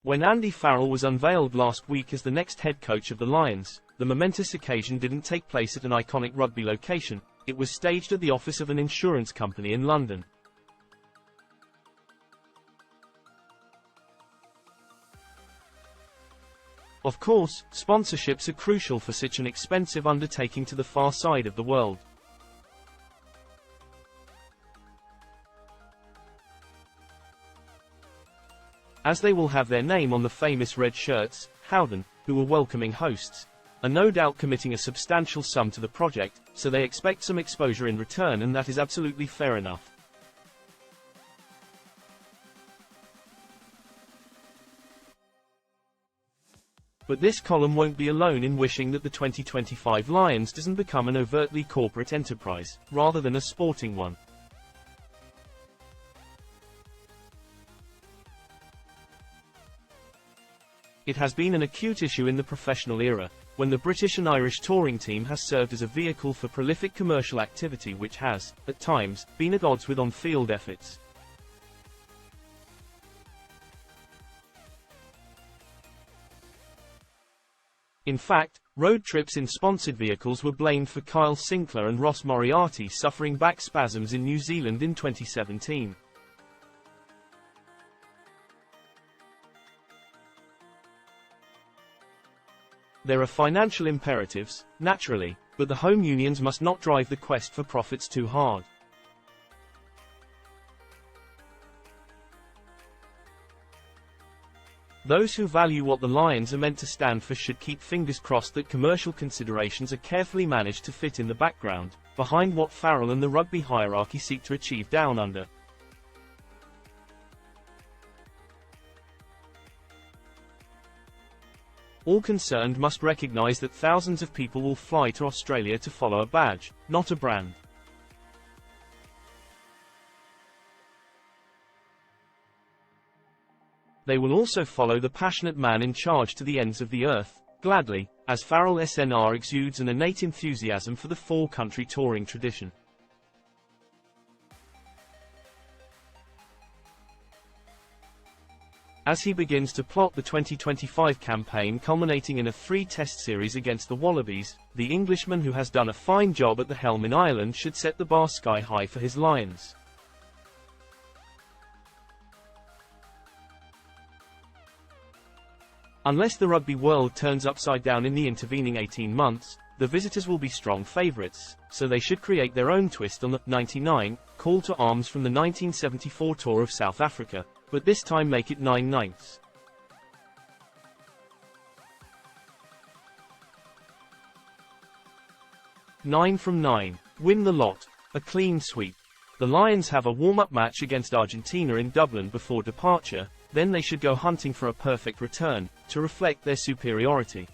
When Andy Farrell was unveiled last week as the next head coach of the Lions, the momentous occasion didn't take place at an iconic rugby location. It was staged at the office of an insurance company in London. Of course, sponsorships are crucial for such an expensive undertaking to the far side of the world. As they will have their name on the famous red shirts, Howden, who were welcoming hosts, are no doubt committing a substantial sum to the project, so they expect some exposure in return, and that is absolutely fair enough. But this column won't be alone in wishing that the 2025 Lions doesn't become an overtly corporate enterprise, rather than a sporting one. It has been an acute issue in the professional era, when the British and Irish touring team has served as a vehicle for prolific commercial activity which has, at times, been at odds with on-field efforts. In fact, road trips in sponsored vehicles were blamed for Kyle Sinclair and Ross Moriarty suffering back spasms in New Zealand in 2017. There are financial imperatives, naturally, but the home unions must not drive the quest for profits too hard. Those who value what the Lions are meant to stand for should keep fingers crossed that commercial considerations are carefully managed to fit in the background, behind what Farrell and the rugby hierarchy seek to achieve down under. All concerned must recognize that thousands of people will fly to Australia to follow a badge, not a brand. They will also follow the passionate man in charge to the ends of the earth, gladly, as Farrell SNR exudes an innate enthusiasm for the four-country touring tradition. As he begins to plot the 2025 campaign culminating in a 3-test series against the Wallabies, the Englishman who has done a fine job at the helm in Ireland should set the bar sky high for his Lions. Unless the rugby world turns upside down in the intervening 18 months, the visitors will be strong favourites, so they should create their own twist on the 99 call to arms from the 1974 tour of South Africa, but this time make it 9/9. 9 from 9. Win the lot. A clean sweep. The Lions have a warm-up match against Argentina in Dublin before departure, then they should go hunting for a perfect return, to reflect their superiority.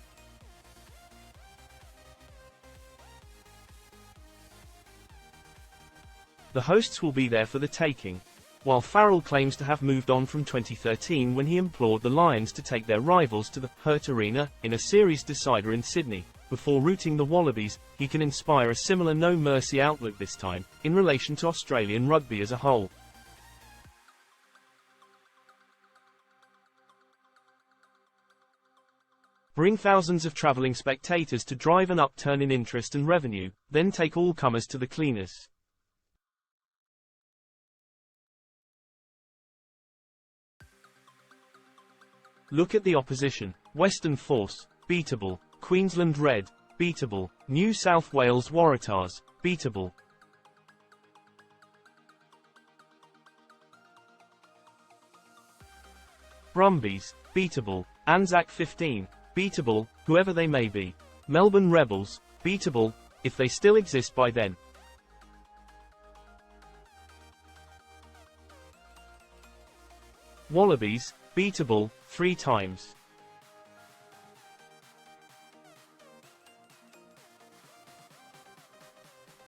The hosts will be there for the taking. While Farrell claims to have moved on from 2013 when he implored the Lions to take their rivals to the Hurt Arena, in a series decider in Sydney, before routing the Wallabies, he can inspire a similar no-mercy outlook this time, in relation to Australian rugby as a whole. Bring thousands of travelling spectators to drive an upturn in interest and revenue, then take all comers to the cleaners. Look at the opposition. Western Force, beatable. Queensland Red, beatable. New South Wales Waratahs, beatable. Brumbies, beatable. Anzac 15, beatable, whoever they may be. Melbourne Rebels, beatable, if they still exist by then. Wallabies, beatable, 3 times.